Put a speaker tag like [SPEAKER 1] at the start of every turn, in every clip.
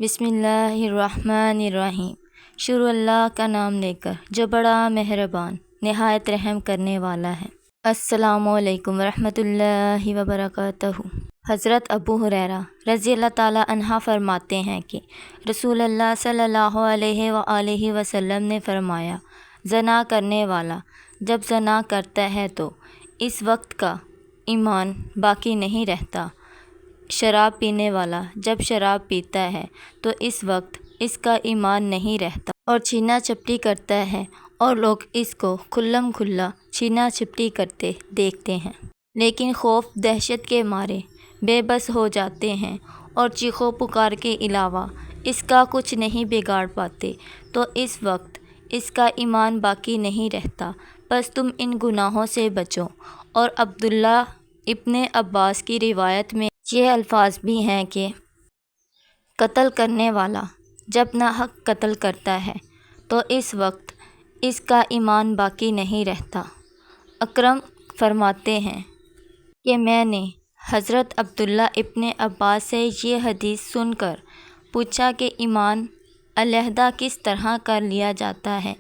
[SPEAKER 1] بسم اللہ الرحمن الرحیم۔ شروع اللہ کا نام لے کر جو بڑا مہربان نہایت رحم کرنے والا ہے۔ السلام علیکم ورحمۃ اللہ وبرکاتہ۔ حضرت ابو ہریرہ رضی اللہ تعالیٰ عنہ فرماتے ہیں کہ رسول اللہ صلی اللہ علیہ وآلہ وسلم نے فرمایا، زنا کرنے والا جب زنا کرتا ہے تو اس وقت کا ایمان باقی نہیں رہتا۔ شراب پینے والا جب شراب پیتا ہے تو اس وقت اس کا ایمان نہیں رہتا اور چھینا چپٹی کرتا ہے، اور لوگ اس کو کھلم کھلا چھینا چپٹی کرتے دیکھتے ہیں، لیکن خوف دہشت کے مارے بے بس ہو جاتے ہیں اور چیخو پکار کے علاوہ اس کا کچھ نہیں بگاڑ پاتے، تو اس وقت اس کا ایمان باقی نہیں رہتا۔ بس تم ان گناہوں سے بچو۔ اور عبداللہ ابن عباس کی روایت میں یہ الفاظ بھی ہیں کہ قتل کرنے والا جب ناحق قتل کرتا ہے تو اس وقت اس کا ایمان باقی نہیں رہتا۔ اکرم فرماتے ہیں کہ میں نے حضرت عبداللہ ابن عباس سے یہ حدیث سن کر پوچھا کہ ایمان علیحدہ کس طرح کر لیا جاتا ہے،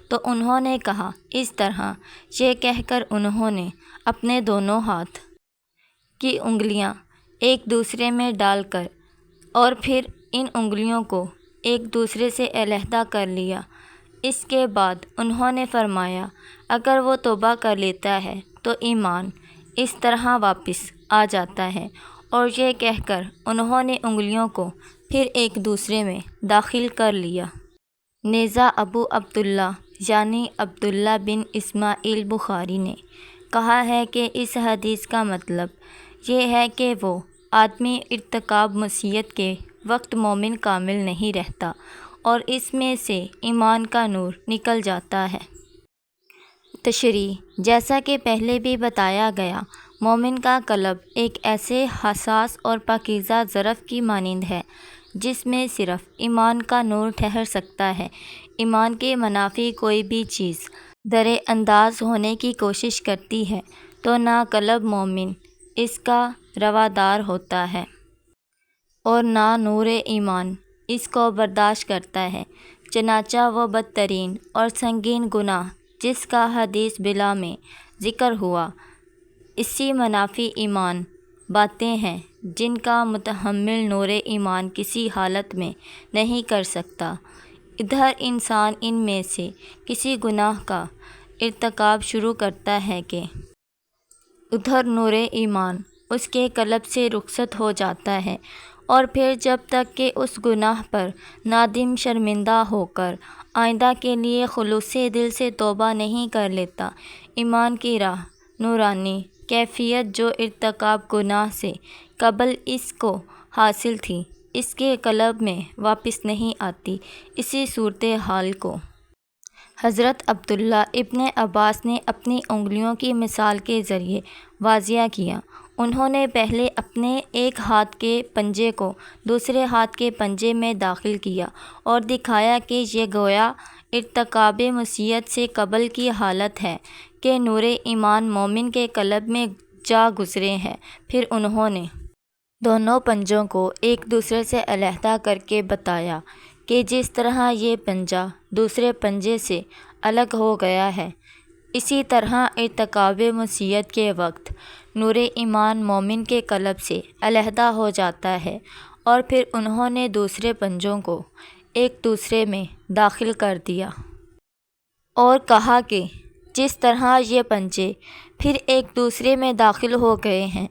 [SPEAKER 1] تو انہوں نے کہا اس طرح، یہ کہہ کر انہوں نے اپنے دونوں ہاتھ کی انگلیاں ایک دوسرے میں ڈال کر اور پھر ان انگلیوں کو ایک دوسرے سے علیحدہ کر لیا۔ اس کے بعد انہوں نے فرمایا، اگر وہ توبہ کر لیتا ہے تو ایمان اس طرح واپس آ جاتا ہے، اور یہ کہہ کر انہوں نے انگلیوں کو پھر ایک دوسرے میں داخل کر لیا۔ نیزہ ابو عبداللہ یعنی عبداللہ بن اسماعیل بخاری نے کہا ہے کہ اس حدیث کا مطلب یہ ہے کہ وہ آدمی ارتکاب معصیت کے وقت مومن کامل نہیں رہتا اور اس میں سے ایمان کا نور نکل جاتا ہے۔ تشریح: جیسا کہ پہلے بھی بتایا گیا، مومن کا قلب ایک ایسے حساس اور پاکیزہ ظرف کی مانند ہے جس میں صرف ایمان کا نور ٹھہر سکتا ہے۔ ایمان کے منافی کوئی بھی چیز درِ انداز ہونے کی کوشش کرتی ہے تو نہ قلب مومن اس کا روادار ہوتا ہے اور نہ نور ایمان اس کو برداشت کرتا ہے۔ چنانچہ وہ بدترین اور سنگین گناہ جس کا حدیث بلا میں ذکر ہوا، اسی منافی ایمان باتیں ہیں جن کا متحمل نور ایمان کسی حالت میں نہیں کر سکتا۔ ادھر انسان ان میں سے کسی گناہ کا ارتکاب شروع کرتا ہے کہ ادھر نور ایمان اس کے قلب سے رخصت ہو جاتا ہے، اور پھر جب تک کہ اس گناہ پر نادم شرمندہ ہو کر آئندہ کے لیے خلوص دل سے توبہ نہیں کر لیتا، ایمان کی راہ نورانی کیفیت جو ارتکاب گناہ سے قبل اس کو حاصل تھی، اس کے قلب میں واپس نہیں آتی۔ اسی صورتحال کو حضرت عبداللہ ابن عباس نے اپنی انگلیوں کی مثال کے ذریعے واضح کیا۔ انہوں نے پہلے اپنے ایک ہاتھ کے پنجے کو دوسرے ہاتھ کے پنجے میں داخل کیا اور دکھایا کہ یہ گویا ارتکاب معصیت سے قبل کی حالت ہے کہ نور ایمان مومن کے قلب میں جا گزرے ہے۔ پھر انہوں نے دونوں پنجوں کو ایک دوسرے سے علیحدہ کر کے بتایا کہ جس طرح یہ پنجہ دوسرے پنجے سے الگ ہو گیا ہے، اسی طرح ارتکاب معصیت کے وقت نور ایمان مومن کے قلب سے علیحدہ ہو جاتا ہے، اور پھر انہوں نے دوسرے پنجوں کو ایک دوسرے میں داخل کر دیا اور کہا کہ جس طرح یہ پنجے پھر ایک دوسرے میں داخل ہو گئے ہیں،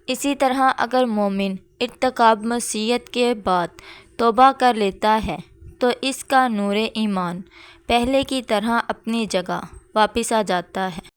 [SPEAKER 1] اسی طرح اگر مومن ارتکاب معصیت کے بعد توبہ کر لیتا ہے تو اس کا نور ایمان پہلے کی طرح اپنی جگہ واپس آ جاتا ہے۔